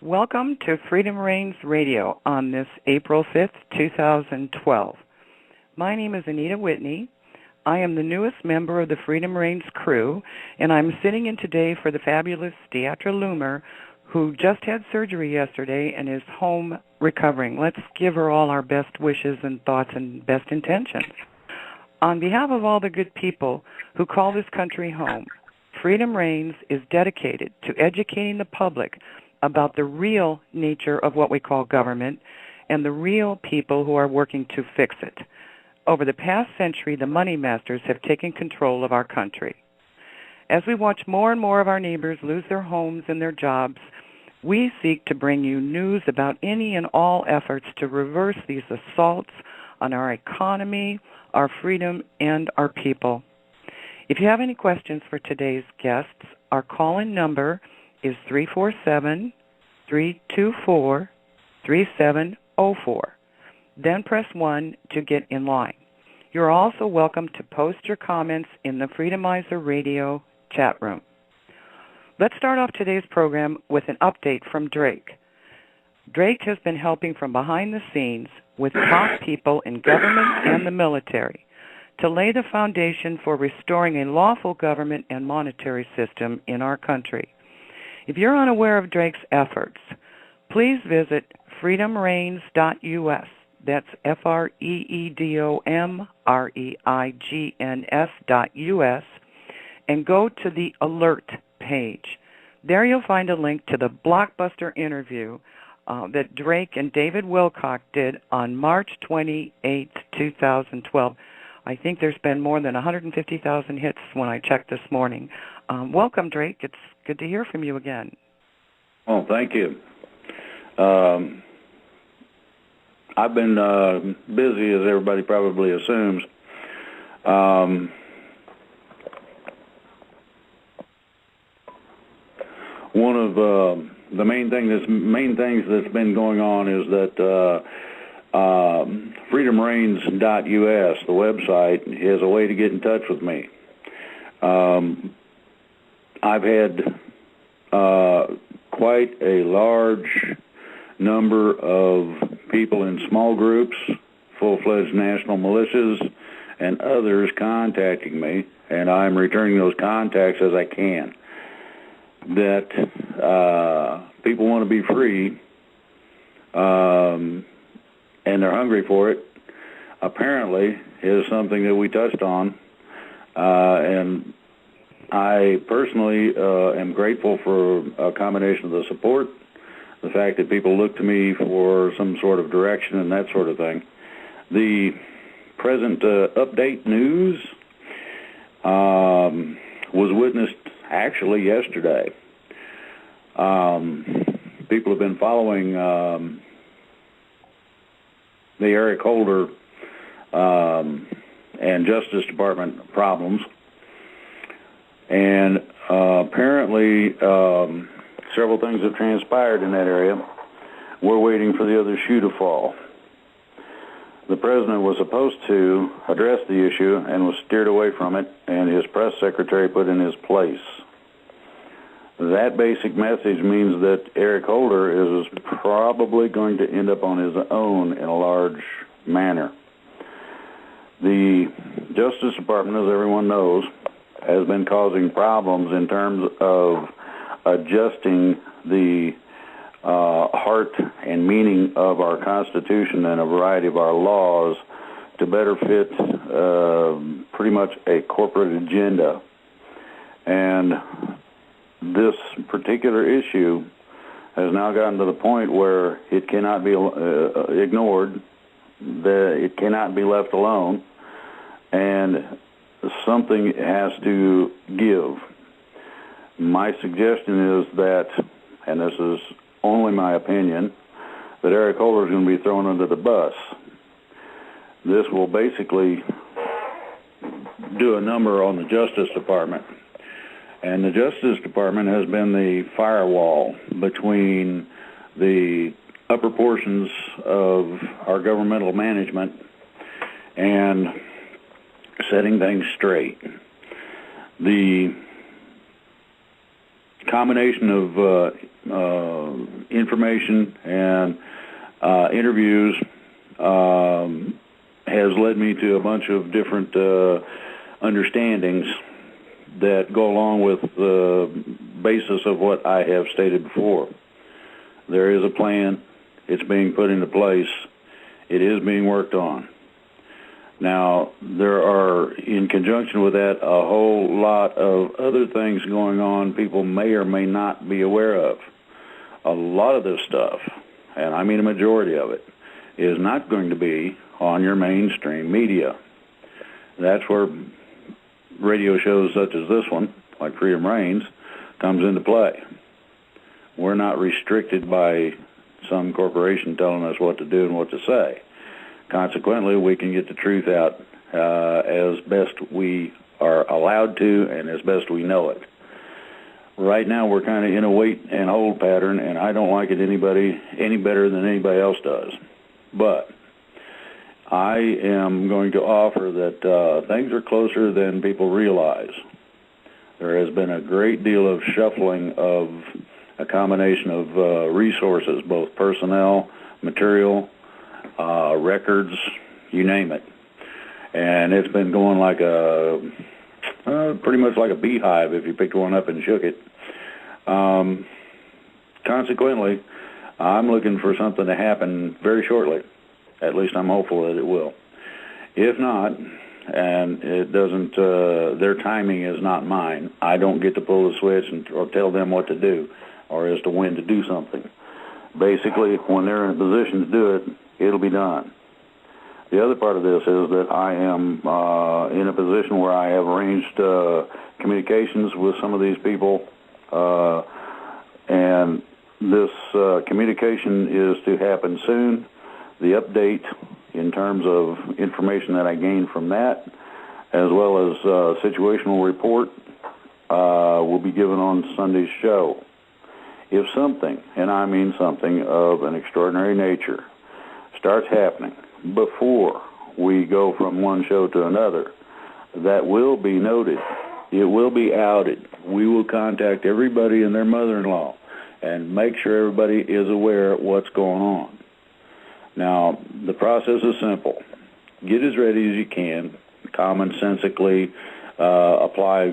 Welcome to Freedom Reigns Radio on this April 5th, 2012. My name is Anita Whitney. I am the newest member of the Freedom Reigns crew, and I'm sitting in today for the fabulous Deatra Loomer, who just had surgery yesterday and is home recovering. Let's give her all our best wishes and thoughts and best intentions. On behalf of all the good people who call this country home, Freedom Reigns is dedicated to educating the public about the real nature of what we call government and the real people who are working to fix it. Over the past century, the money masters have taken control of our country. As we watch more and more of our neighbors lose their homes and their jobs, we seek to bring you news about any and all efforts to reverse these assaults on our economy, our freedom, and our people. If you have any questions for today's guests, our call-in number is 347-324-3704. Then press 1 to get in line. You're also welcome to post your comments in the Freedomizer Radio chat room. Let's start off today's program with an update from Drake. Drake has been helping from behind the scenes with top people in government and the military to lay the foundation for restoring a lawful government and monetary system in our country. If you're unaware of Drake's efforts, please visit freedomreigns.us. That's freedomreigns.us, and go to the alert page. There you'll find a link to the blockbuster interview that Drake and David Wilcock did on March 28, 2012. I think there's been more than 150,000 hits when I checked this morning. Welcome, Drake. It's good to hear from you again. Oh, thank you. I've been busy, as everybody probably assumes. One of the main things that's been going on is that freedomreigns.us, the website, is a way to get in touch with me. I've had quite a large number of people in small groups, full-fledged national militias, and others contacting me, and I'm returning those contacts as I can. That people want to be free, and they're hungry for it, apparently, is something that we touched on, and I personally am grateful for a combination of the support, the fact that people look to me for some sort of direction and that sort of thing. The present update news was witnessed actually yesterday. People have been following the Eric Holder and Justice Department problems, and apparently several things have transpired in that area. We're waiting for the other shoe to fall. The president was supposed to address the issue and was steered away from it, and his press secretary put in his place. That basic message means that Eric Holder is probably going to end up on his own in a large manner. The Justice Department, as everyone knows, has been causing problems in terms of adjusting the heart and meaning of our Constitution and a variety of our laws to better fit pretty much a corporate agenda. And this particular issue has now gotten to the point where it cannot be ignored, that it cannot be left alone, and something has to give. My suggestion is that, and this is only my opinion, that Eric Holder is going to be thrown under the bus. This will basically do a number on the Justice Department. And the Justice Department has been the firewall between the upper portions of our governmental management and setting things straight. The combination of information and interviews has led me to a bunch of different understandings that go along with the basis of what I have stated before. There is a plan. It's being put into place. It is being worked on. Now, there are, in conjunction with that, a whole lot of other things going on people may or may not be aware of. A lot of this stuff, and I mean a majority of it, is not going to be on your mainstream media. That's where radio shows such as this one, like Freedom Reigns, comes into play. We're not restricted by some corporation telling us what to do and what to say. Consequently, we can get the truth out as best we are allowed to and as best we know it. Right now, we're kind of in a wait and hold pattern, and I don't like it any better than anybody else does. But I am going to offer that things are closer than people realize. There has been a great deal of shuffling of a combination of resources, both personnel, material, records, you name it. And it's been going like pretty much like a beehive if you picked one up and shook it. Consequently, I'm looking for something to happen very shortly. At least I'm hopeful that it will. If not, and it doesn't, their timing is not mine. I don't get to pull the switch or tell them what to do or as to when to do something. Basically, when they're in a position to do it, it'll be done. The other part of this is that I am in a position where I have arranged communications with some of these people, and this communication is to happen soon. The update in terms of information that I gained from that, as well as situational report, will be given on Sunday's show. If something, and I mean something of an extraordinary nature, starts happening before we go from one show to another, that will be noted. It will be outed. We will contact everybody and their mother-in-law and make sure everybody is aware of what's going on. Now, the process is simple. Get as ready as you can, commonsensically apply,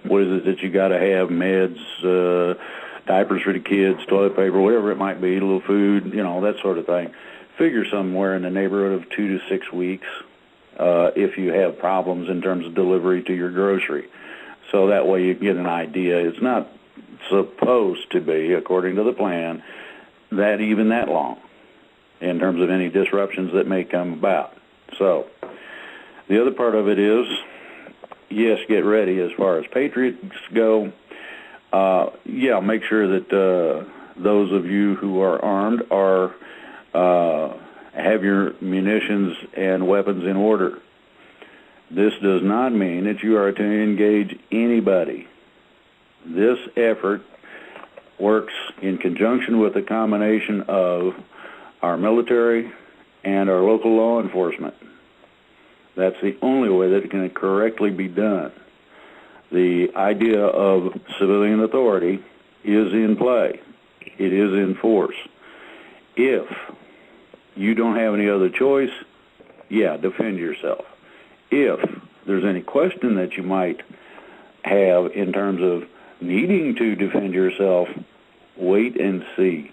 what is it that you got to have, meds, diapers for the kids, toilet paper, whatever it might be, a little food, that sort of thing. Figure somewhere in the neighborhood of 2 to 6 weeks if you have problems in terms of delivery to your grocery. So that way you get an idea. It's not supposed to be, according to the plan, that long in terms of any disruptions that may come about. So the other part of it is, yes, get ready as far as patriots go. Make sure that those of you who are armed have your munitions and weapons in order. This does not mean that you are to engage anybody. This effort works in conjunction with a combination of our military and our local law enforcement. That's the only way that it can correctly be done. The idea of civilian authority is in play. It is in force. If you don't have any other choice, defend yourself. If there's any question that you might have in terms of needing to defend yourself, wait and see.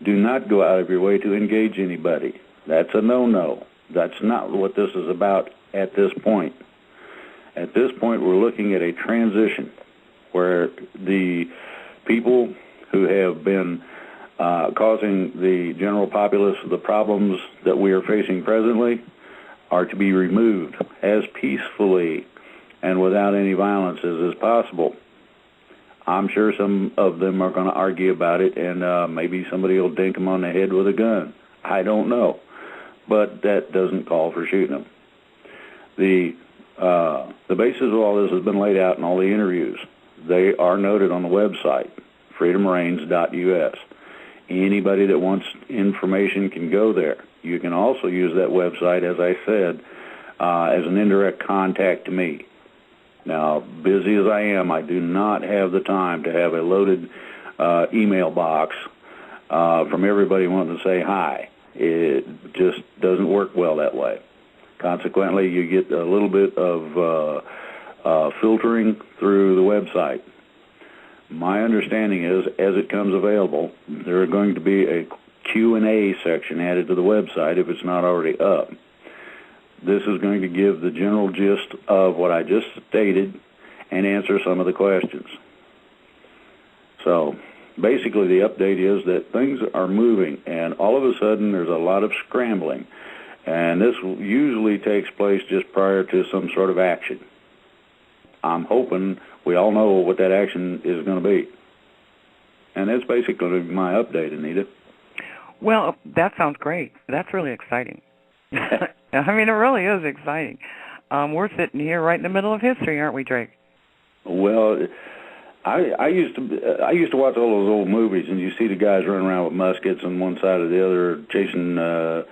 Do not go out of your way to engage anybody. That's a no-no. That's not what this is about at this point. At this point, we're looking at a transition where the people who have been causing the general populace the problems that we are facing presently are to be removed as peacefully and without any violence as possible. I'm sure some of them are going to argue about it, and maybe somebody will dink them on the head with a gun. I don't know. But that doesn't call for shooting them. The basis of all this has been laid out in all the interviews. They are noted on the website, freedomreigns.us. Anybody that wants information can go there. You can also use that website, as I said, as an indirect contact to me. Now, busy as I am, I do not have the time to have a loaded email box from everybody wanting to say hi. It just doesn't work well that way. Consequently, you get a little bit of filtering through the website. My understanding is, as it comes available, there are going to be a Q&A section added to the website if it's not already up. This is going to give the general gist of what I just stated and answer some of the questions. So basically the update is that things are moving, and all of a sudden there's a lot of scrambling. And this usually takes place just prior to some sort of action. I'm hoping we all know what that action is going to be. And that's basically my update, Anita. Well, that sounds great. That's really exciting. I mean, it really is exciting. We're sitting here right in the middle of history, aren't we, Drake? Well, I used to watch all those old movies, and you see the guys running around with muskets on one side or the other, chasing the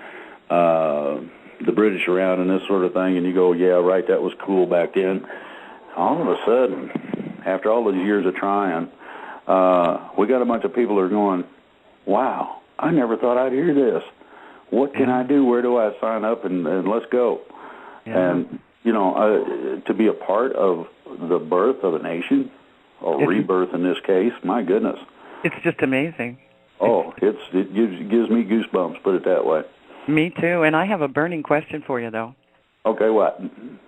British around and this sort of thing, and you go, yeah, right, that was cool back then. All of a sudden, after all these years of trying, we got a bunch of people that are going, wow, I never thought I'd hear this. What can I do? Where do I sign up? And let's go. Yeah. And, you know, to be a part of the birth of a nation, or rebirth in this case, my goodness. It's just amazing. Oh, it gives me goosebumps, put it that way. Me too. And I have a burning question for you, though. Okay, what?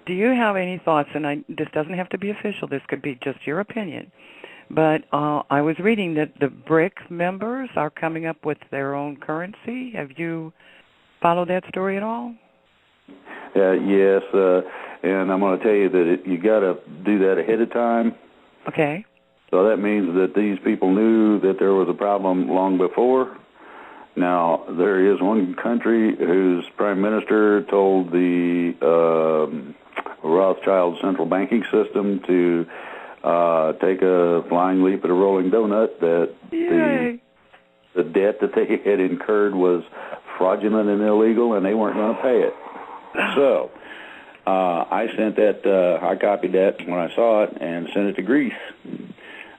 Do you have any thoughts, and this doesn't have to be official, this could be just your opinion, but I was reading that the BRIC members are coming up with their own currency. Have you followed that story at all? Yes, and I'm going to tell you that you got to do that ahead of time. Okay. So that means that these people knew that there was a problem long before. Now, there is one country whose prime minister told the Rothschild central banking system to take a flying leap at a rolling donut, that the debt that they had incurred was fraudulent and illegal, and they weren't going to pay it. So I sent that, I copied that when I saw it and sent it to Greece.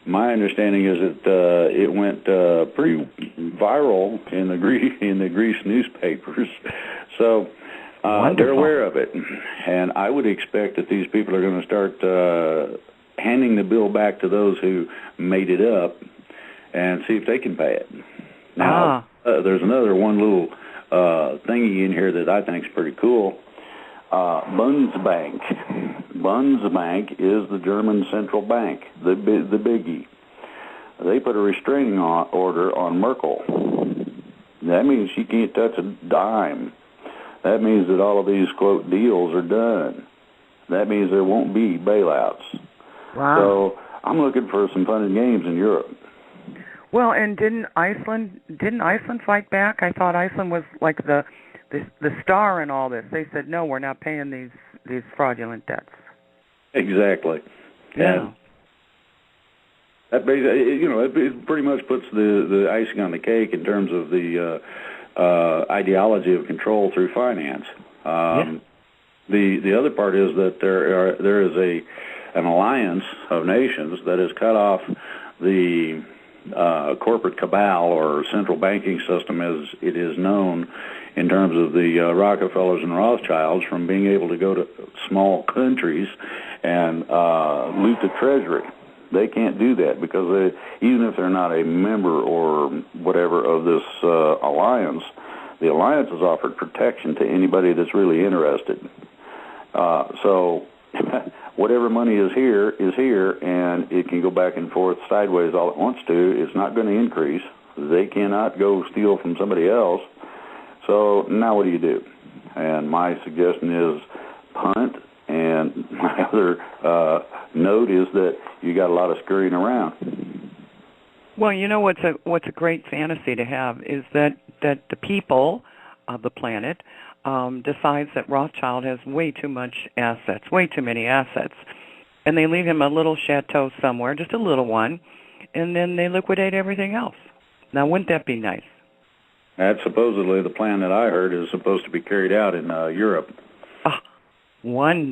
My understanding is that it went pretty viral in the Greece newspapers, so they're aware of it. And I would expect that these people are going to start handing the bill back to those who made it up and see if they can pay it. Now, there's another one little thingy in here that I think is pretty cool. Bundesbank. Bundesbank is the German central bank, the biggie. They put a restraining order on Merkel. That means she can't touch a dime. That means that all of these, quote, deals are done. That means there won't be bailouts. Wow. So I'm looking for some fun and games in Europe. Well, and didn't Iceland fight back? I thought Iceland was like the star in all this. They said, no, we're not paying these fraudulent debts. Exactly. Yeah. And that basically, you know, it pretty much puts the icing on the cake in terms of the ideology of control through finance. The other part is that there is an alliance of nations that has cut off the corporate cabal, or central banking system as it is known, in terms of the Rockefellers and Rothschilds, from being able to go to small countries and loot the treasury. They can't do that because even if they're not a member or whatever of this alliance, the alliance has offered protection to anybody that's really interested. So whatever money is here, and it can go back and forth sideways all it wants to. It's not going to increase. They cannot go steal from somebody else. So now what do you do? And my suggestion is punt, and my other note is that you got a lot of scurrying around. Well, you know what's a great fantasy to have is that the people of the planet decides that Rothschild has way too many assets, and they leave him a little chateau somewhere, just a little one, and then they liquidate everything else. Now, wouldn't that be nice? That's supposedly the plan that I heard is supposed to be carried out in Europe. Wonderful.